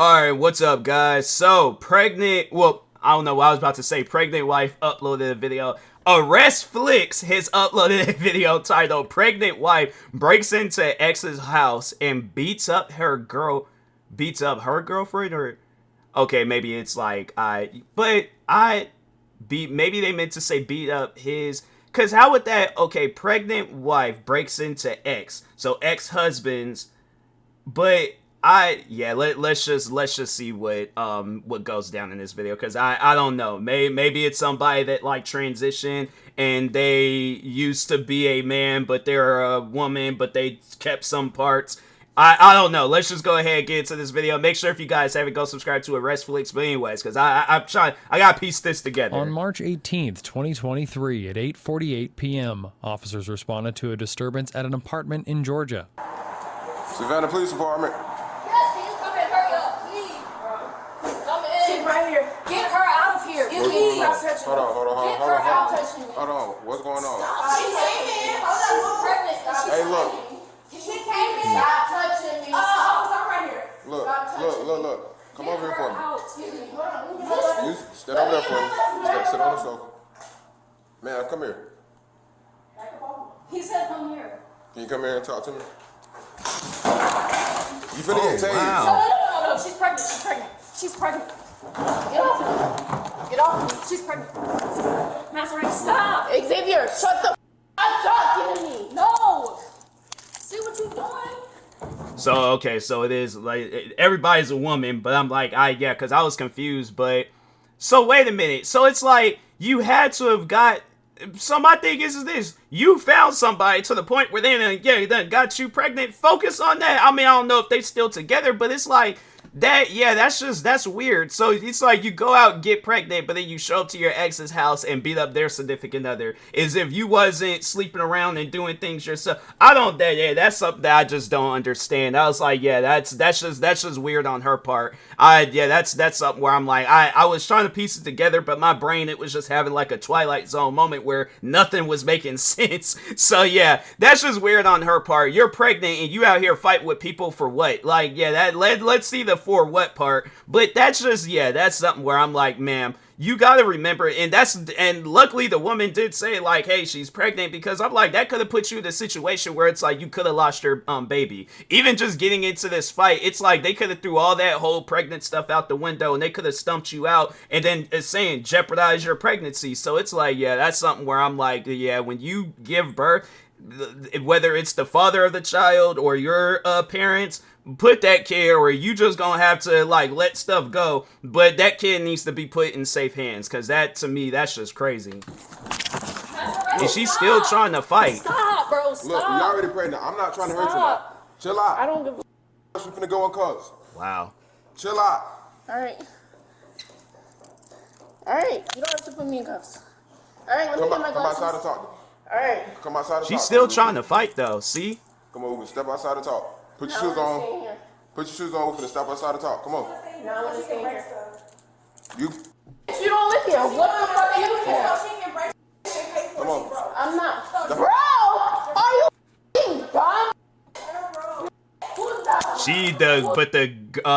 Alright, what's up, guys? So, well, I don't know what I was about to say. Pregnant wife uploaded a video. Arrest Flix has uploaded a video titled Pregnant Wife Breaks into Ex's House and beats up her girlfriend, or okay, maybe it's like maybe they meant to say beat up his, because how would that, okay, pregnant wife breaks into ex, so ex-husband's, but let's just see what goes down in this video, because I don't know, maybe it's somebody that like transitioned and they used to be a man but they're a woman but they kept some parts. I don't know. Let's just go ahead and get into this video. Make sure if you guys haven't, go subscribe to Arrest Flix. But anyways, because I gotta piece this together. On March 18th, 2023 at 8:48 p.m., officers responded to a disturbance at an apartment in Georgia. Savannah Police Department. Yes, please come in. Hurry up, please. Come in. She's right here. Get her out of here. Please. Hold on. Hold on. What's going on? She came in. She's pregnant. Hey, look. She came in. Stop touching me. I'm right here. Look. Come over here for me. Excuse me. Hold on. You stand over there for me. Sit on the sofa. Man, come here. He said come here. Can you come here and talk to me? You finna get tased. No. She's pregnant. She's pregnant. Get off of me. Get off of me. She's pregnant. Master, stop. Xavier, shut the up. Talking to me. No. See what you're doing? So, okay, so it is like everybody's a woman, but I'm like, because I was confused. But so wait a minute. So it's like you had to have got. So my thing is this: you found somebody to the point where they done got you pregnant. Focus on that. I mean, I don't know if they still together, but it's like that. Yeah, that's weird. So it's like you go out and get pregnant, but then you show up to your ex's house and beat up their significant other, as if you wasn't sleeping around and doing things yourself. That's something that I just don't understand. I was like, that's just weird on her part. That's something where I'm like, I was trying to piece it together, but my brain, it was just having like a Twilight Zone moment where nothing was making sense. So yeah, that's just weird on her part. You're pregnant and you out here fighting with people for what? Like, let's see the for what part. But that's just, that's something where I'm like, ma'am, you gotta remember, and luckily the woman did say like, hey, she's pregnant, because I'm like, that could have put you in a situation where it's like you could have lost your baby. Even just getting into this fight, it's like they could have threw all that whole pregnant stuff out the window and they could have stumped you out, and then it's saying jeopardize your pregnancy. So it's like, that's something where I'm like, when you give birth, whether it's the father of the child or your parents, put that kid, or you just gonna have to like let stuff go, but that kid needs to be put in safe hands, because that, to me, that's just crazy. And she's still trying to fight. Stop, bro. Stop. Look, you already pregnant. I'm not trying to hurt you now. Chill out. I don't give a You finna go in cuffs. Wow. Chill out. Alright. You don't have to put me in cuffs. Alright, let me get my Come glasses. outside and talk. Alright. Come outside and talk. She's still trying to fight though, see? Come on, step outside and talk. Put your shoes on. Put your shoes on. We're finna step outside and talk. Come on. No, I want to stay here. You. You don't live here. What the fuck are you here? Come on. I'm not. Bro, are you f***ing dumb? Who's that? But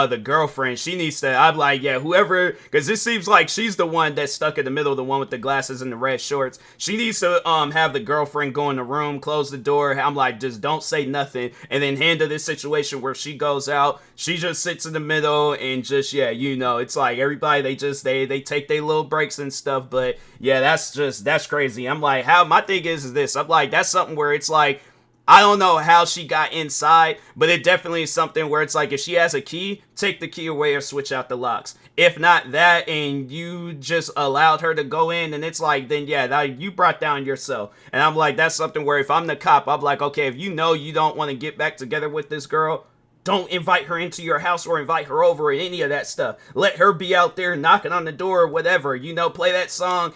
the girlfriend, she needs to, I'm like, whoever, because it seems like she's the one that's stuck in the middle, the one with the glasses and the red shorts. She needs to have the girlfriend go in the room, close the door. I'm like, just don't say nothing, and then handle this situation where she goes out, she just sits in the middle and just, it's like everybody, they take their little breaks and stuff. But that's crazy. I'm like, my thing is this, I'm like, that's something where it's like, I don't know how she got inside, but it definitely is something where it's like, if she has a key, take the key away or switch out the locks. If not that, and you just allowed her to go in, and it's like, then you brought down yourself. And I'm like, that's something where if I'm the cop, I'm like, okay, if you know you don't want to get back together with this girl, don't invite her into your house or invite her over or any of that stuff. Let her be out there knocking on the door or whatever. Play that song,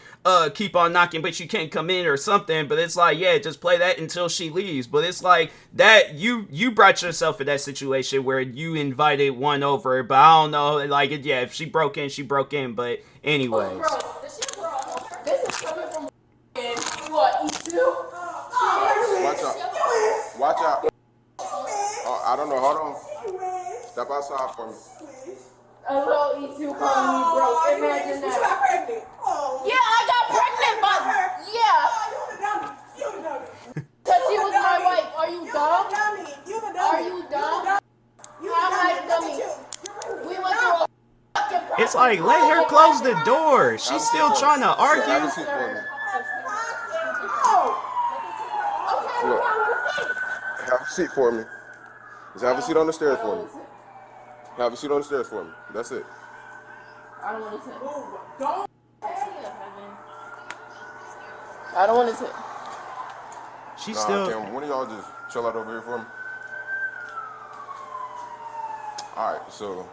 Keep On Knocking But You Can't Come In or something. But it's like, just play that until she leaves. But it's like that you brought yourself in that situation where you invited one over. But I don't know, like, if she broke in, she broke in. But anyways. This is coming from what, E2? Watch out. I don't know. Hold on. Step outside for me. A little E2 calling me broke. Imagine that. You got pregnant. Oh. Yeah, I got pregnant, but yeah. You the dummy. You the dummy. Because she was my wife. Are you dumb? You the dummy. Are you dumb? How am I dummy? We went through a fucking process. It's like, let her close the door. She's still trying to argue. Have a seat for me. Look. Have a seat for me. Just have a seat on the stairs for me. Have a seat on the stairs for me. That's it. I don't want to sit. I don't want to sit. She's Nah, still. Kim, one of y'all just chill out over here for me. Alright, so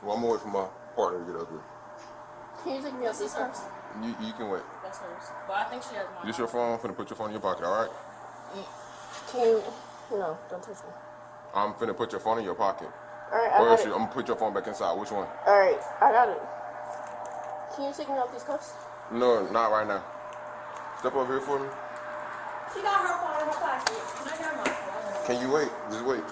well, I'm gonna wait for my partner to get up here. Can you take me up these steps? You can wait. That's hers. But I think she has mine. This your phone. I'm finna put your phone in your pocket, alright? Can you? No, don't touch me. I'm finna put your phone in your pocket. Alright, I Or got else it. I'm gonna put your phone back inside. Which one? Alright, I got it. Can you take me off these cuffs? No, not right now. Step over here for me. She got her phone in her pocket. Can I get my phone? Can you wait? Just wait.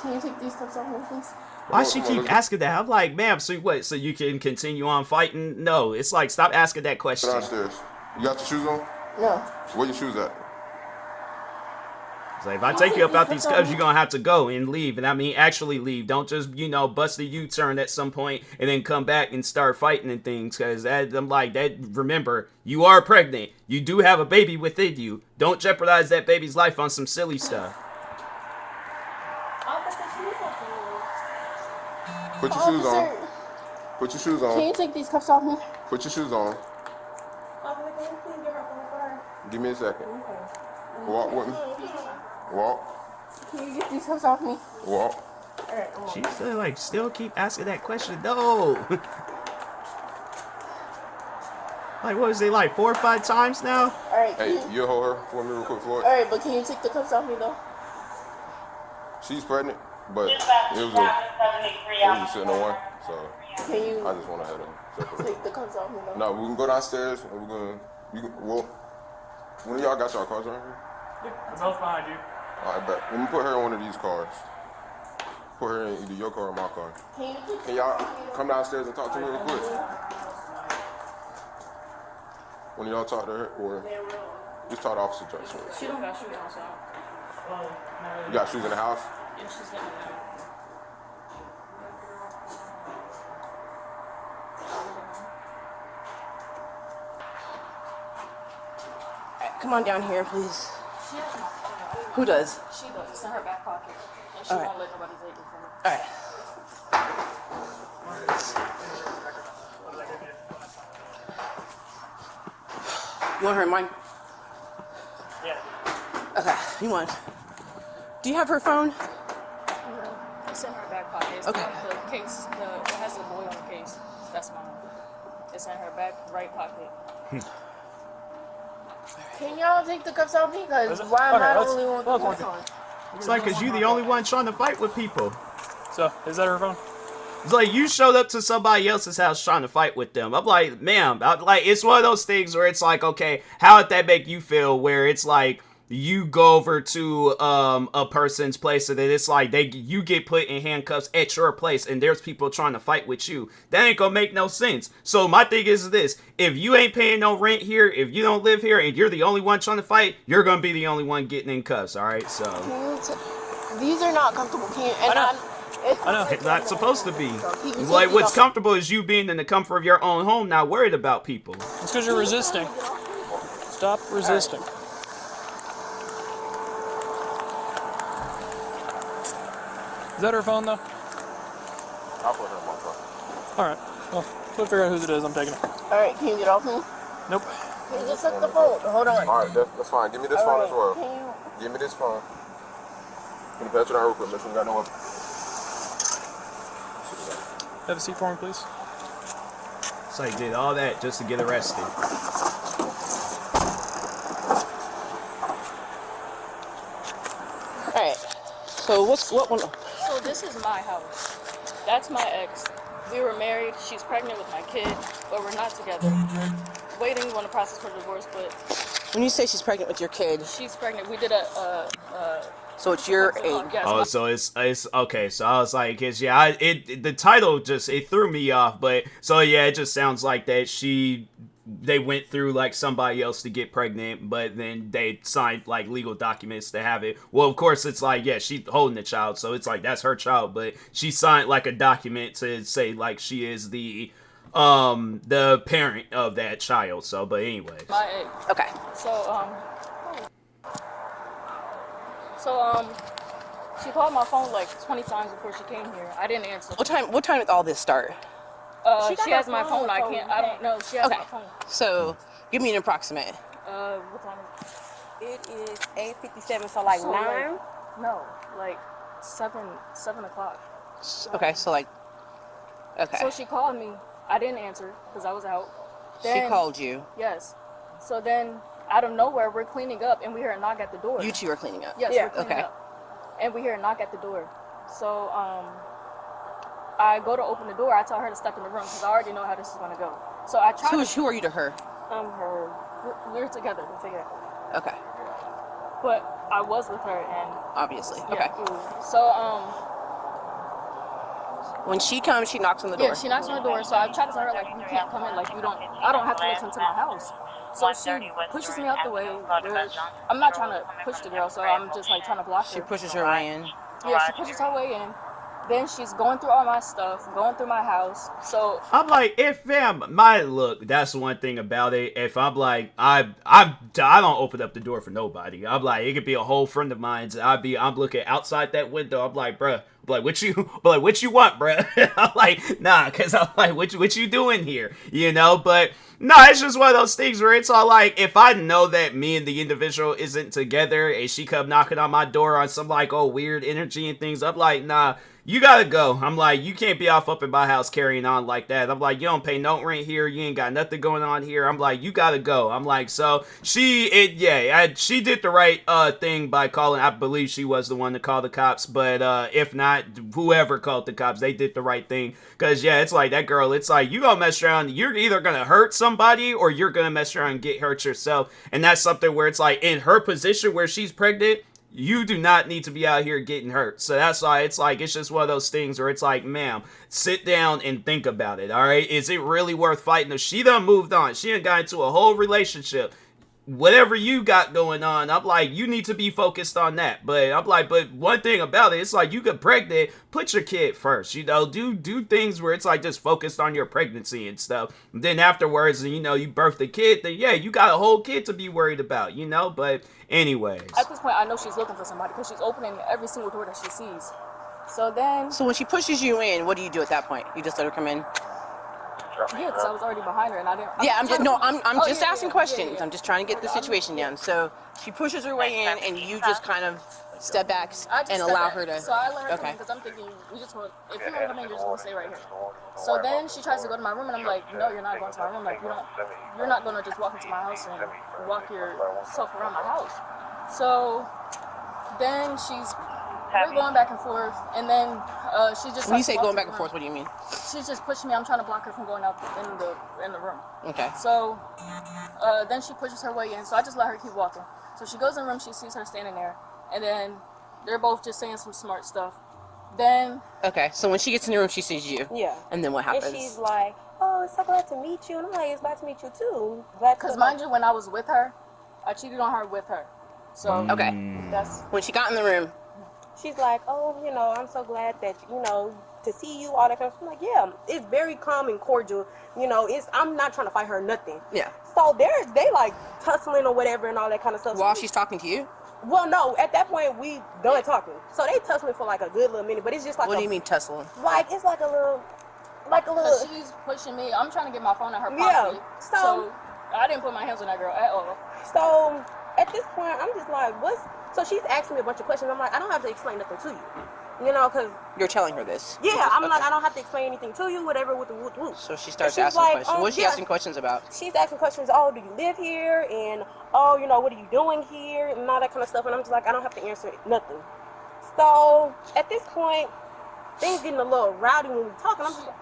Can you take these cuffs off me, please? Why she keep asking that? I'm like, ma'am, so what? So you can continue on fighting? No, it's like, stop asking that question. Sit downstairs. You got your shoes on? No. Where your shoes at? It's like, if I take you up out these cuffs, you're gonna have to go and leave. And I mean, actually leave. Don't just, bust a U-turn at some point and then come back and start fighting and things. Because I'm like, remember, you are pregnant. You do have a baby within you. Don't jeopardize that baby's life on some silly stuff. Put your shoes on. Put your shoes on. Can you take these cuffs off me? Put your shoes on. Give me a second. Walk with me. Walk. Can you get these cuffs off me? Walk. She still keep asking that question. No. Like, what was it, like 4 or 5 times now? Alright, Hey, you hold her for me real quick, Floyd. Alright, but can you take the cuffs off me though? She's pregnant, but it was a sitting on one, so Can you I just want to have them separate. take the cuffs off me though? No, we can go downstairs and one of y'all got y'all cars right here? They're both behind you. Alright, bet. Let me put her in one of these cars. Put her in either your car or my car. Can y'all come downstairs and talk to me real quick? When y'all talk to her, or just talk to Officer Johnson. She don't got shoes on, so. You got shoes in the house? Yeah, she's getting them. Come on down here, please. She has my phone. Who does? She does. It's in her back pocket. And she won't let nobody take it from her. Alright. You want her in mine? Yeah. Okay, you want. Do you have her phone? No. It's in her back pocket. It's Okay. The case, it has the boy on the case. That's mine. It's in her back right pocket. Can y'all take the cuffs off me? Because why am I the only one with the cuffs on? It's like, because you the only one trying to fight with people. So, is that her phone? It's like you showed up to somebody else's house trying to fight with them. I'm like, ma'am, it's one of those things where it's like, okay, how would that make you feel? Where it's like you go over to a person's place and then it's like you get put in handcuffs at your place and there's people trying to fight with you. That ain't gonna make no sense. So my thing is this: if you ain't paying no rent here, if you don't live here, and you're the only one trying to fight, you're gonna be the only one getting in cuffs. All right, so These are not comfortable. I know. it's not supposed to be. It's like what's comfortable is you being in the comfort of your own home, not worried about people. It's because you're resisting. Stop resisting. Is that her phone, though? I'll put her in my car. All right. Well, we'll figure out whose it is. I'm taking it. Alright, can you get off me? Nope. Can you just take the phone? Hold on. Alright, that's fine. Give me this phone as well. Can you? Give me this phone. Can you pass it down real quick? Make sure we got no other. Have a seat for me, please. So he did all that just to get arrested. Alright. So what one? So this is my house. That's my ex. We were married. She's pregnant with my kid, but we're not together. Waiting on the process for divorce, but When you say she's pregnant with your kid, she's pregnant. We did a So it's your egg. Yes, Oh, so it's okay. So I was like, cause yeah, the title just it threw me off. But so yeah, it just sounds like that they went through like somebody else to get pregnant, but then they signed like legal documents to have it. Well, of course, it's like yeah, she's holding the child, so it's like that's her child, but she signed like a document to say like she is the parent of that child. So, but anyways, my egg. Okay. So she called my phone like 20 times before she came here. I didn't answer. What time did all this start? She has my phone. I don't know. She has Okay. my phone. So give me an approximate. What time? It is 8:57, so like So, 9. No, like 7 o'clock. Okay, so like, okay. So she called me. I didn't answer because I was out. She called you. Yes. So then, out of nowhere, we're cleaning up and we hear a knock at the door. You two are cleaning up. Yes, Yeah. we're cleaning Okay. up. And we hear a knock at the door. So I go to open the door. I tell her to step in the room because I already know how this is gonna go. So I try. Who are you to her? Her. We're together. Okay, But I was with her and obviously. yeah. Okay. So When she comes, she knocks on the door. yeah, she knocks on the door. So I try to tell her like you can't come in. Like I don't have to listen to my house. So she pushes me out the way. I'm not trying to push the girl, so I'm just like trying to block her. She pushes her way in. Yeah, she pushes her way in. Then she's going through all my stuff, going through my house. So I'm like, look, that's one thing about it. If I'm like, I don't open up the door for nobody. I'm like, it could be a whole friend of mine's. I'm looking outside that window. I'm like, bruh, what you want, bruh? I'm like, nah, cause I'm like, what you doing here? You know, but no, it's just one of those things where it's all like, if I know that me and the individual isn't together and she come knocking on my door on some like, oh, weird energy and things, I'm like, nah, you gotta go. I'm like, you can't be off up in my house carrying on like that. I'm like, you don't pay no rent here. You ain't got nothing going on here. I'm like, you gotta go. I'm like, so she did the right thing by calling. I believe she was the one to call the cops, but if not, whoever called the cops, they did the right thing. Cause yeah, it's like that girl. It's like you gonna mess around. You're either gonna hurt somebody or you're gonna mess around and get hurt yourself. And that's something where it's like in her position where she's pregnant. You do not need to be out here getting hurt. So that's why it's like, it's just one of those things where it's like, ma'am, sit down and think about it, all right? Is it really worth fighting? If she done moved on, she done got into a whole relationship, whatever you got going on, I'm like, you need to be focused on that. But I'm like, but one thing about it, it's like you get pregnant, put your kid first, you know, do things where it's like just focused on your pregnancy and stuff. And then afterwards, you know, you birth the kid, then yeah, you got a whole kid to be worried about, you know. But anyways, at this point, I know she's looking for somebody because she's opening every single door that she sees. So then, So when she pushes you in, what do you do at that point? You just let her come in? yeah, because I was already behind her and I didn't. Yeah, I'm just yeah, asking yeah, questions. yeah. I'm just trying to get the situation down. So she pushes her way in, and you just kind of step back I just and step allow back. her to. So I let her come Okay. in because I'm thinking, if you want to come in, you're just going to stay right here. So then she tries to go to my room and I'm like, no, you're not going to my room. Like, you're not going to just walk into my house and walk yourself around my house. So then we're going back and forth, and then she just. When you say going back and forth, what do you mean? She's just pushing me. I'm trying to block her from going out in the room. Okay. So then she pushes her way in. So I just let her keep walking. So she goes in the room. She sees her standing there, and then they're both just saying some smart stuff. Then. Okay. So when she gets in the room, she sees you. Yeah. And then what happens? And she's like, oh, it's so glad to meet you. And I'm like, it's glad to meet you too. Because mind you, when I was with her, I cheated on her with her. So. Okay. That's. When she got in the room. She's like, oh, you know, I'm so glad that, you know, to see you, all that kind of stuff. I'm like, yeah, it's very calm and cordial. You know, I'm not trying to fight her or nothing. Yeah. So they like tussling or whatever and all that kind of stuff. While she's talking to you? Well, no, at that point, we done talking. So they tussling for like a good little minute, but it's just like What do you mean tussling? Like, it's like a little. Because she's pushing me. I'm trying to get my phone in her pocket. Yeah. So I didn't put my hands on that girl at all. So at this point, I'm just like, So she's asking me a bunch of questions. I'm like, I don't have to explain nothing to you. You know, because... You're telling her this? Yeah, I'm like, I don't have to explain anything to you, whatever, with the whoop. So she starts asking questions. What's she asking questions about? She's asking questions, oh, do you live here? And, oh, you know, what are you doing here? And all that kind of stuff. And I'm just like, I don't have to answer nothing. So at this point, things getting a little rowdy when we talk. And I'm just like...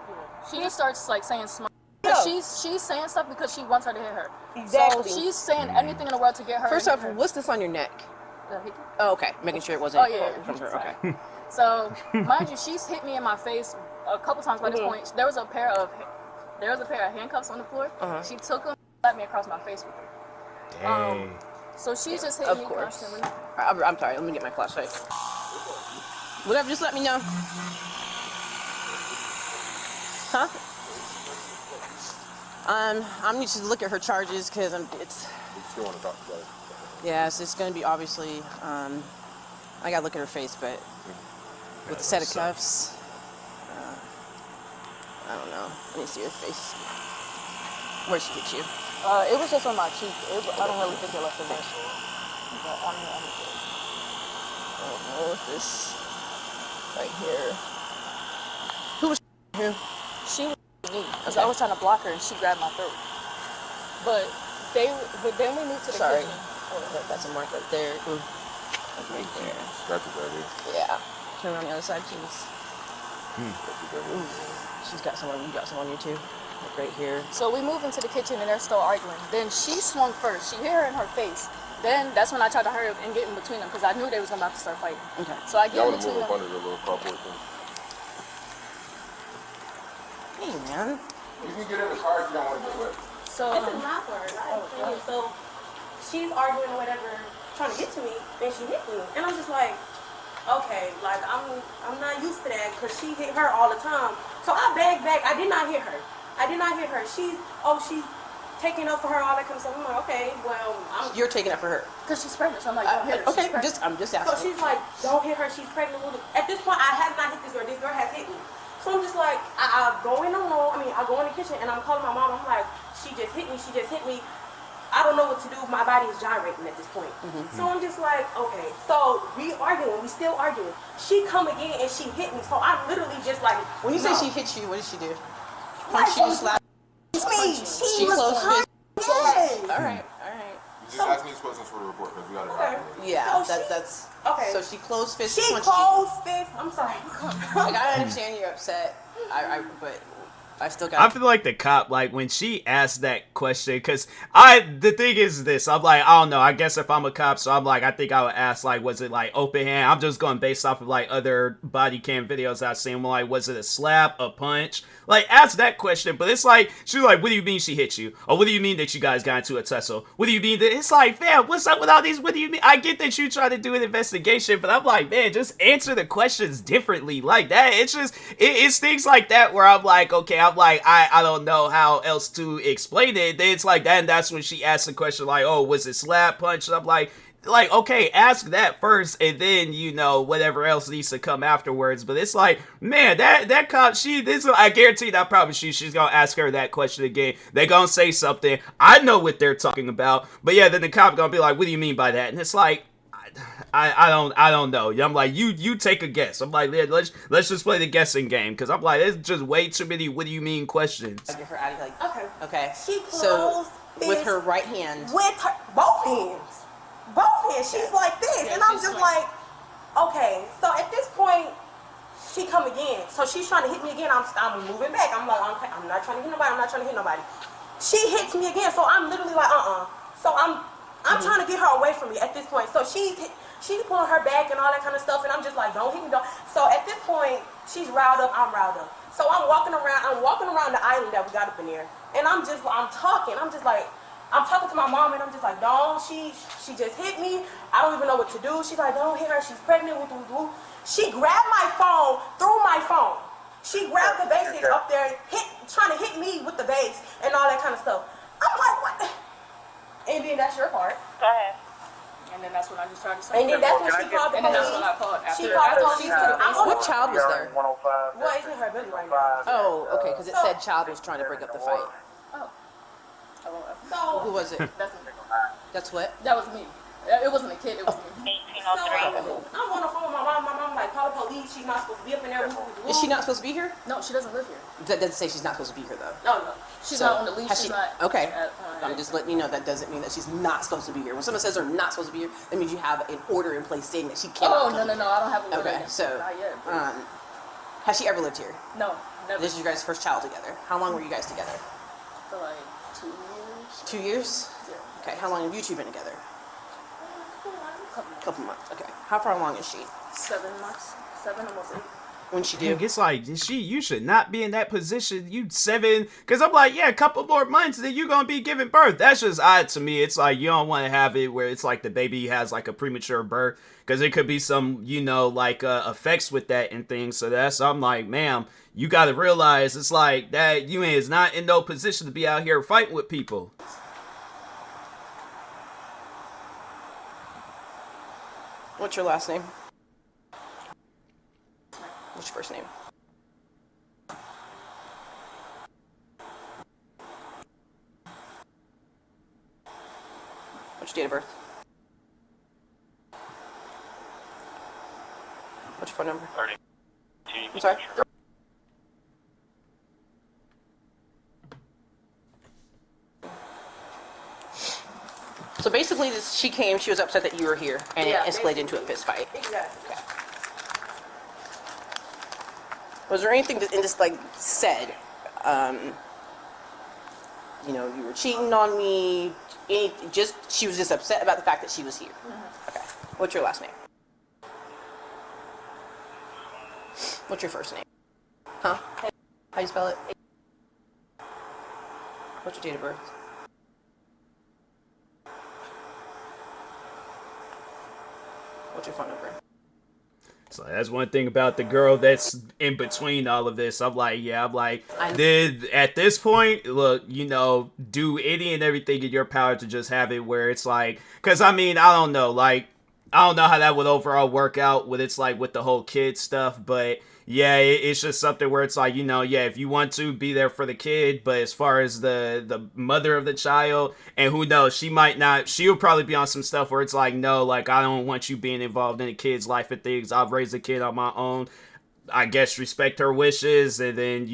She just starts, like, saying smart... Yeah. She's saying stuff because she wants her to hit her. Exactly. So she's saying anything in the world to get her. First off, what's this on your neck? Hickey. Oh, okay. Making sure it wasn't Oh, yeah. from her. Okay. So, mind you, she's hit me in my face a couple times by this point. There was a pair of handcuffs on the floor. She took them, slapped me across my face with them. Dang. So she's just hitting Of me course. constantly. I'm sorry. Let me get my flashlight. Whatever. Just let me know. Huh? I need to look at her charges because it's. We still want to talk about it. Yeah, it's going to be obviously. I got to look at her face, but with the set of cuffs, I don't know. Let me see her face. Where'd she get you? It was just on my cheek. I don't really think it left in there. But I don't know if this right here. Who was who? She was me because I was trying to block her and she grabbed my throat. But then we moved to the Sorry. kitchen. Oh, that's a mark right there. Ooh. That's right there. Scratches right here. Yeah. Turn around the other side, please. Scratches right here. She's got some on you. You got some on you too. Like right here. So we moved into the kitchen and they're still arguing. Then she swung first. She hit her in her face. Then that's when I tried to hurry up and get in between them because I knew they was about to start fighting. Okay. So I get Y'all in want to between move up them. under the little carport thing. Hey, man. You can get in the car if you don't want to get wet. So This is my part, right? So she's arguing or whatever, trying to get to me, then she hit me, and I'm just like, okay, like I'm not used to that because she hit her all the time. So I backed back. I did not hit her. She's taking up for her, all that kind of stuff. I'm like, okay, well, You're taking up for her. because she's pregnant, so I'm like, don't hit her. Okay, She's pregnant. I'm just So asking. she's like, don't hit her, she's pregnant. At this point, I have not hit this girl. This girl has hit me. So I'm just like, I go in the room, I go in the kitchen and I'm calling my mom. I'm like, she just hit me. I don't know what to do. My body is gyrating at this point. So I'm just like, okay. So we still arguing. She come again and she hit me. So I'm literally just like, When you say no. she hit you, what did she do? Like, Punch you, slap me. She was closed punching. Yes. All right. You just ask me these questions for the report because we got to Okay. document it. Yeah, So that's. Okay. So she closed fist. She punched closed fist. I'm sorry. you. Like, I understand you're upset. But I still got. I feel like the cop, like, when she asked that question, because the thing is this, I'm like, I don't know, I guess if I'm a cop, so I'm like, I think I would ask, like, was it, like, open hand? I'm just going based off of, like, other body cam videos I've seen, like, was it a slap, a punch? Like, ask that question, but it's like, she's like, what do you mean she hit you? Or what do you mean that you guys got into a tussle? What do you mean that, it's like, fam, what's up with all these, what do you mean? I get that you try to do an investigation, but I'm like, man, just answer the questions differently, like that. It's just, it's things like that where I'm like, okay, I don't know how else to explain it. Then it's like that, and that's when she asked the question like, oh, was it slap, punch? And I'm like, okay, ask that first, and then, you know, whatever else needs to come afterwards. But it's like, man, that cop, I guarantee you, I promise you, she's gonna ask her that question again. They gonna say something. I know what they're talking about. But yeah, then the cop gonna be like, what do you mean by that? And it's like, I don't know. I'm like, you take a guess. I'm like, let's just play the guessing game, because I'm like, it's just way too many what do you mean questions. Get her out of here, like. Okay. Okay. She So closed with fist her right hand. with her both hands. She's like this, Yeah, and I'm she's just swinging. like, okay. So at this point, she come again. So she's trying to hit me again. I'm moving back. I'm like, okay, I'm not trying to hit nobody. She hits me again. So I'm literally like, So I'm trying to get her away from me at this point. So she's pulling her back and all that kind of stuff, and I'm just like, don't hit me, don't. So at this point, she's riled up. I'm riled up. So I'm walking around the island that we got up in there, and I'm talking. I'm talking to my mom, and I'm just like, don't, she just hit me. I don't even know what to do. She's like, don't hit her. She's pregnant. Woo. She grabbed my phone, threw my phone. She grabbed the vase up there, trying to hit me with the vase and all that kind of stuff. I'm like, what? And then that's your part. Go ahead. And then that's when I just tried to say. And then that's when she called the And then police. that's when I called. She After called the she police. What child was there? Well, it's in her belly right now. Oh, okay, because it said child was trying to break up the fight. So Who was it? That's me. That's what? That was me. It wasn't a kid. It was me. I'm on the phone with my mom. My mom like, call the police. She's not supposed to be up in there. Is she not supposed to be here? No, she doesn't live here. That doesn't say she's not supposed to be here, though. No. She's So, not on the leash. has She's she- not. okay. I'm I'm just letting you know that doesn't mean that she's not supposed to be here. When someone says they're not supposed to be here, that means you have an order in place saying that she cannot Oh come. no! I don't have a Okay, order. so Not yet. has she ever lived here? No, never. This is your guys' first child together. How long were you guys together? For like 2 years. 2 years? Yeah. Okay, how long have you two been together? Couple months. Okay. How far along is she? 7 months. 7, almost 8. When she Dang, do? it's like you should not be in that position. You 7, because I'm like, yeah, a couple more months, then you're gonna be giving birth. That's just odd to me. It's like you don't want to have it where it's like the baby has like a premature birth, because it could be some like effects with that and things. So I'm like, ma'am, you got to realize it's like that you is not in no position to be out here fighting with people. What's your last name? What's your first name? What's your date of birth? What's your phone number? 30. I'm sorry? So basically, she came, she was upset that you were here, and it escalated into a fist fight. Exactly. Okay. Was there anything that in this said, you were cheating on me? She was just upset about the fact that she was here. Mm-hmm. Okay. What's your last name? What's your first name? Huh? How do you spell it? What's your date of birth? What's your phone number? So that's one thing about the girl that's in between all of this. I'm like, at this point, look, do any and everything in your power to just have it where it's like, because I don't know, I don't know how that would overall work out with with the whole kid stuff, but yeah, it's just something where it's like, if you want to be there for the kid, but as far as the mother of the child, and who knows, she might not, she'll probably be on some stuff where it's like, no, I don't want you being involved in a kid's life and things. I've raised a kid on my own. I guess respect her wishes and then,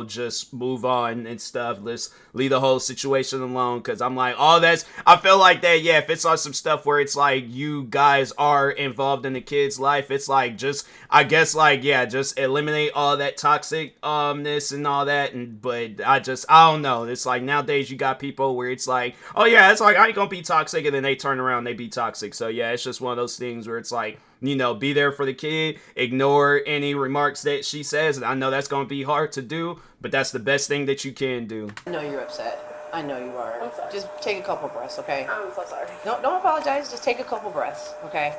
just move on and stuff. Let's leave the whole situation alone. Cause I'm like, I feel like that, yeah, if it's on some stuff where it's like you guys are involved in the kid's life, it's like just eliminate all that toxic and all that. But I don't know. It's like nowadays you got people where it's like, oh yeah, it's like I ain't gonna be toxic, and then they turn around and they be toxic. So yeah, it's just one of those things where it's like, be there for the kid, ignore any remarks that she says. And I know that's going to be hard to do, but that's the best thing that you can do. I know you're upset. I know you are. I'm sorry. Just take a couple breaths, okay? I'm so sorry. No, don't apologize. Just take a couple breaths, okay?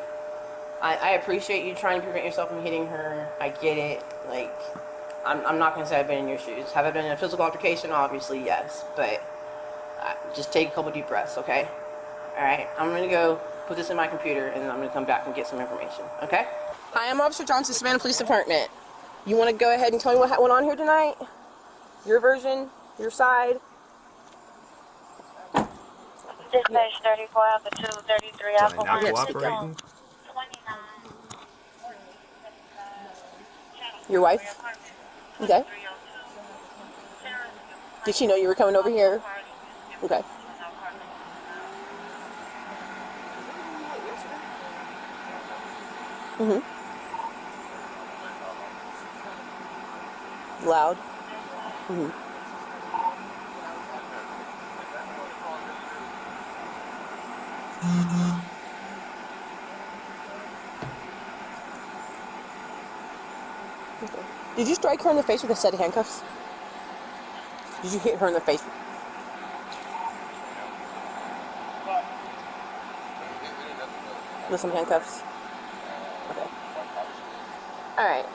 I appreciate you trying to prevent yourself from hitting her. I get it. I'm not going to say I've been in your shoes. Have I been in a physical altercation? Obviously, yes. But just take a couple deep breaths, okay? All right? I'm going to go put this in my computer, and then I'm going to come back and get some information, okay? Hi, I'm Officer Johnson, Savannah Police Department. You want to go ahead and tell me what went on here tonight? Your version? Your side? Dispatch 34 Alpha 233 Alpha Not 1. cooperating. Your wife? Okay. Did she know you were coming over here? Okay. Mm-hmm. Loud. Mm-hmm. Okay. Did you strike her in the face with a set of handcuffs? Did you hit her in the face? With some handcuffs? Okay. Alright.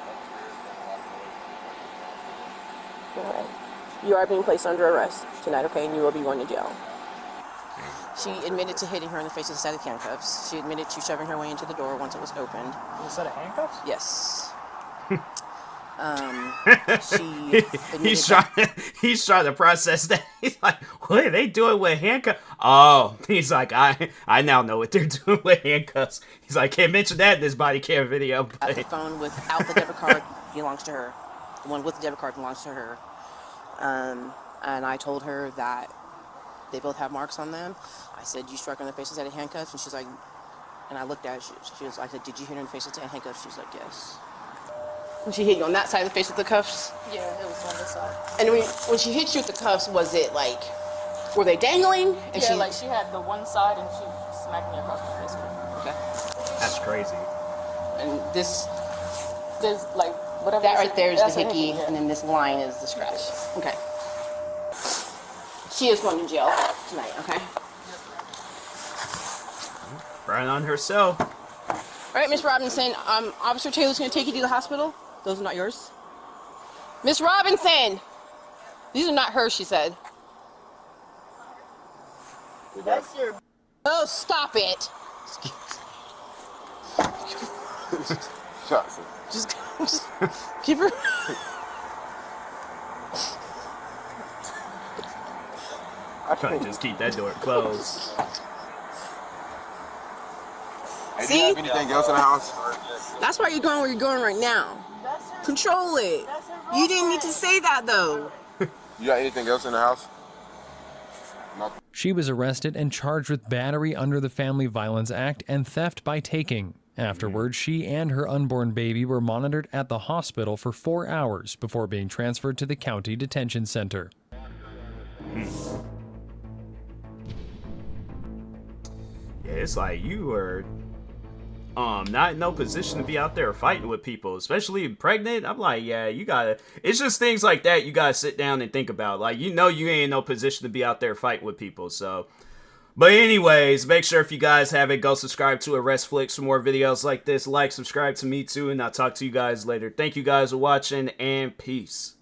Alright. You are being placed under arrest tonight, okay? And you will be going to jail. She admitted to hitting her in the face with a set of handcuffs. She admitted to shoving her way into the door once it was opened. With a set of handcuffs? Yes. He's trying to process that. He's like, what are they doing with handcuffs? Oh, he's like, I now know what they're doing with handcuffs. He's like, can't mention that in this body cam video. But The phone without the debit card belongs to her. The one with the debit card belongs to her. And I told her that they both have marks on them. I said, you struck her in the face with a set of handcuffs? And she's like, and I looked at her, I said, did you hit her in the face with a set of handcuffs? She's like, yes. And she hit you on that side of the face with the cuffs? Yeah, it was on this side. And when she hit you with the cuffs, was it were they dangling? And yeah, she had the one side and she smacked me across the face with it. Okay. That's crazy. And this, There's like whatever. that right there is the that's a hickey, yeah. and then this line is the scratch. Okay. She is going to jail tonight, okay? Right on herself. All right, Miss Robinson, Officer Taylor's going to take you to the hospital. Those are not yours. Miss Robinson! These are not hers, she said. That's your. Oh, stop it! Johnson. Just keep her. I try to just keep that door closed. Hey, do you have anything else in the house? That's why you're going where you're going right now. Control it. You didn't need to say that, though. You got anything else in the house? Nothing. She was arrested and charged with battery under the Family Violence Act and theft by taking. Afterwards, she and her unborn baby were monitored at the hospital for 4 hours before being transferred to the county detention center. Yeah, it's like you were not in no position to be out there fighting with people, especially pregnant. I'm like, yeah, you gotta, it's just things like that you gotta sit down and think about. Like, you know, you ain't in no position to be out there fighting with people. So, but anyways, make sure if you guys haven't, go subscribe to Arrest Flicks for more videos like this. Like, subscribe to me too, and I'll talk to you guys later. Thank you guys for watching, and peace.